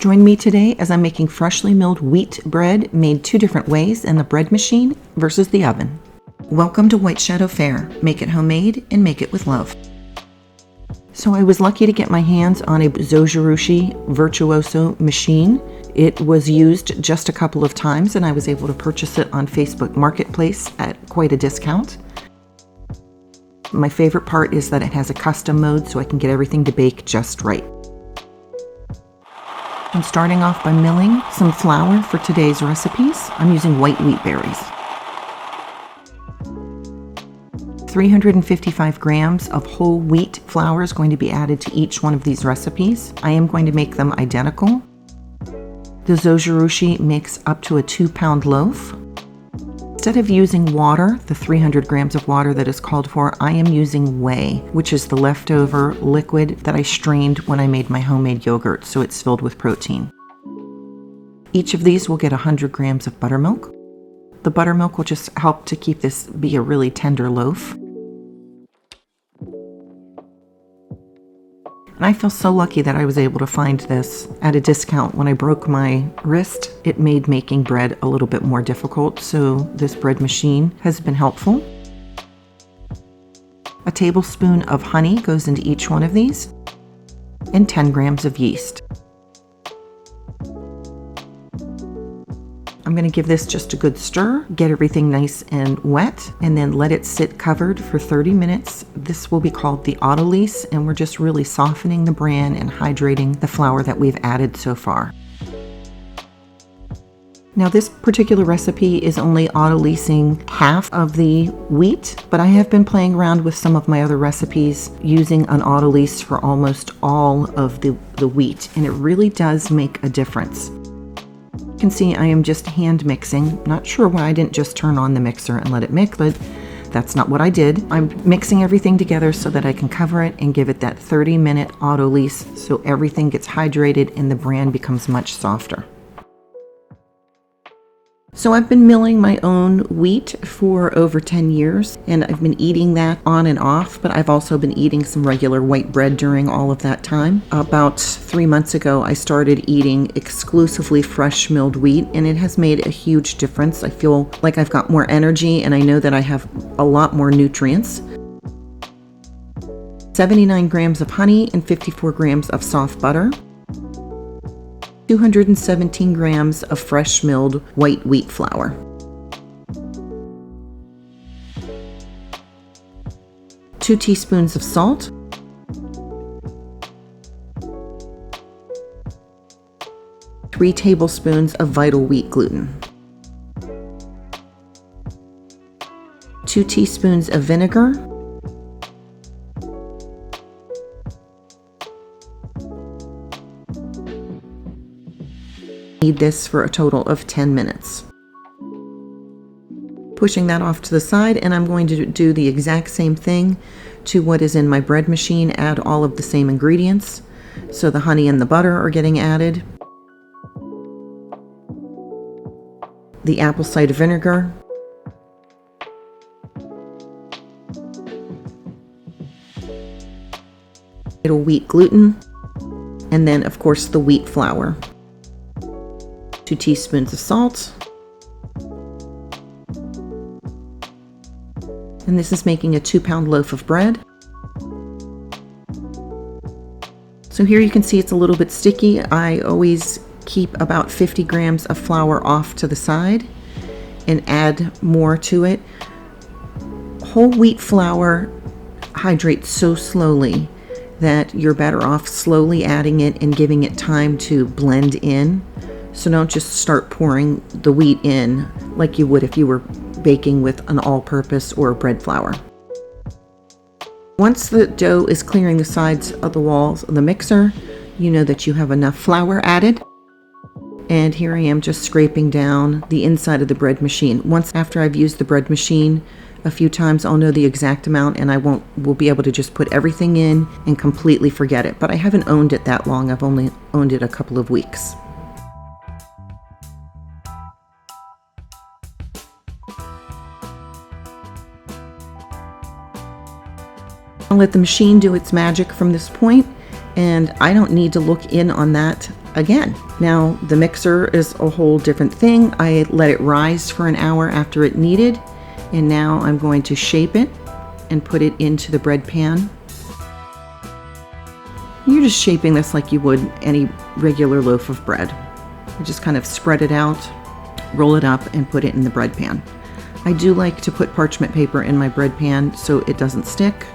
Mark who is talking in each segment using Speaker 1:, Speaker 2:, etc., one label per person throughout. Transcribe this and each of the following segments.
Speaker 1: Join me today as I'm making freshly milled wheat bread made two different ways in the bread machine versus the oven. Welcome to White Shadow Fare. Make it homemade and make it with love. So I was lucky to get my hands on a Zojirushi Virtuoso machine. It was used just a couple of times and I was able to purchase it on Facebook Marketplace at quite a discount. My favorite part is that it has a custom mode so I can get everything to bake just right. I'm starting off by milling some flour for today's recipes. I'm using white wheat berries. 355 grams of whole wheat flour is going to be added to each one of these recipes. I am going to make them identical. The Zojirushi makes up to a 2-pound loaf. Instead of using water, the 300 grams of water that is called for, I am using whey, which is the leftover liquid that I strained when I made my homemade yogurt, so it's filled with protein. Each of these will get 100 grams of buttermilk. The buttermilk will just help to keep this be a really tender loaf. And I feel so lucky that I was able to find this at a discount. When I broke my wrist, it made making bread a little bit more difficult, so this bread machine has been helpful. A tablespoon of honey goes into each one of these, and 10 grams of yeast. I'm going to give this just a good stir, get everything nice and wet, and then let it sit covered for 30 minutes. This will be called the Autolyse, and we're just really softening the bran and hydrating the flour that we've added so far. Now this particular recipe is only autolysing half of the wheat, but I have been playing around with some of my other recipes using an autolyse for almost all of the wheat, and it really does make a difference. You can see I am just hand mixing. Not sure why I didn't just turn on the mixer and let it mix, but that's not what I did. I'm mixing everything together so that I can cover it and give it that 30-minute autolyse so everything gets hydrated and the bran becomes much softer. So I've been milling my own wheat for over 10 years, and I've been eating that on and off, but I've also been eating some regular white bread during all of that time. About 3 months ago, I started eating exclusively fresh milled wheat, and it has made a huge difference. I feel like I've got more energy, and I know that I have a lot more nutrients. 79 grams of honey and 54 grams of soft butter. 217 grams of fresh milled white wheat flour. Two teaspoons of salt. Three tablespoons of vital wheat gluten. 2 teaspoons of vinegar. Knead this for a total of 10 minutes. Pushing that off to the side, and I'm going to do the exact same thing to what is in my bread machine. Add all of the same ingredients. So the honey and the butter are getting added. The apple cider vinegar. Vital wheat gluten. And then, of course, the wheat flour. 2 teaspoons of salt. And this is making a 2-pound loaf of bread. So here you can see it's a little bit sticky. I always keep about 50 grams of flour off to the side and add more to it. Whole wheat flour hydrates so slowly that you're better off slowly adding it and giving it time to blend in. So don't just start pouring the wheat in like you would if you were baking with an all-purpose or bread flour. Once the dough is clearing the sides of the walls of the mixer, you know that you have enough flour added. And here I am just scraping down the inside of the bread machine. Once after I've used the bread machine a few times, I'll know the exact amount and will be able to just put everything in and completely forget it. But I haven't owned it that long. I've only owned it a couple of weeks. I'll let the machine do its magic from this point, and I don't need to look in on that again. Now the mixer is a whole different thing. I let it rise for an hour after it kneaded, and now I'm going to shape it and put it into the bread pan. You're just shaping this like you would any regular loaf of bread. You just kind of spread it out, roll it up, and put it in the bread pan. I do like to put parchment paper in my bread pan so it doesn't stick.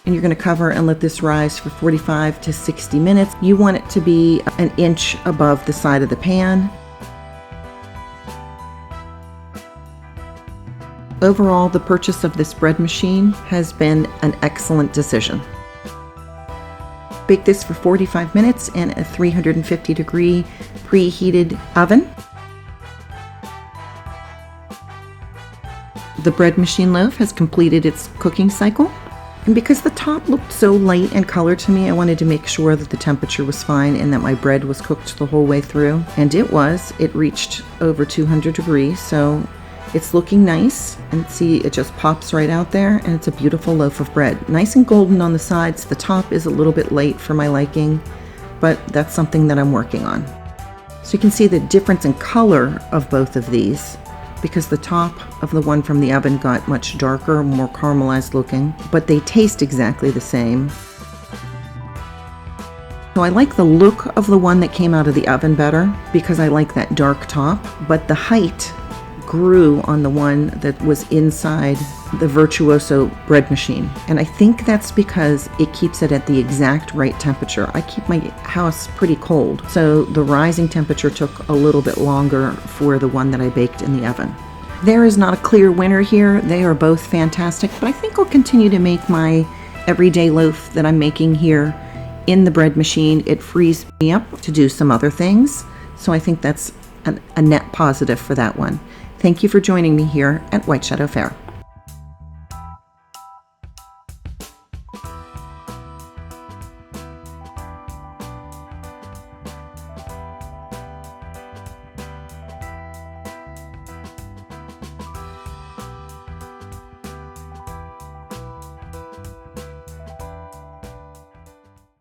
Speaker 1: And you're going to cover and let this rise for 45 to 60 minutes. You want it to be an inch above the side of the pan. Overall, the purchase of this bread machine has been an excellent decision. Bake this for 45 minutes in a 350-degree preheated oven. The bread machine loaf has completed its cooking cycle. And because the top looked so light in color to me, I wanted to make sure that the temperature was fine and that my bread was cooked the whole way through. And it was. It reached over 200 degrees, so it's looking nice. And see, it just pops right out there, and it's a beautiful loaf of bread. Nice and golden on the sides. The top is a little bit light for my liking, but that's something that I'm working on. So you can see the difference in color of both of these, because the top of the one from the oven got much darker, more caramelized looking, but they taste exactly the same. So I like the look of the one that came out of the oven better because I like that dark top, but the height grew on the one that was inside the Virtuoso bread machine. And I think that's because it keeps it at the exact right temperature. I keep my house pretty cold, so the rising temperature took a little bit longer for the one that I baked in the oven. There is not a clear winner here. They are both fantastic, but I think I'll continue to make my everyday loaf that I'm making here in the bread machine. It frees me up to do some other things, so I think that's a net positive for that one. Thank you for joining me here at White Shadow Fare.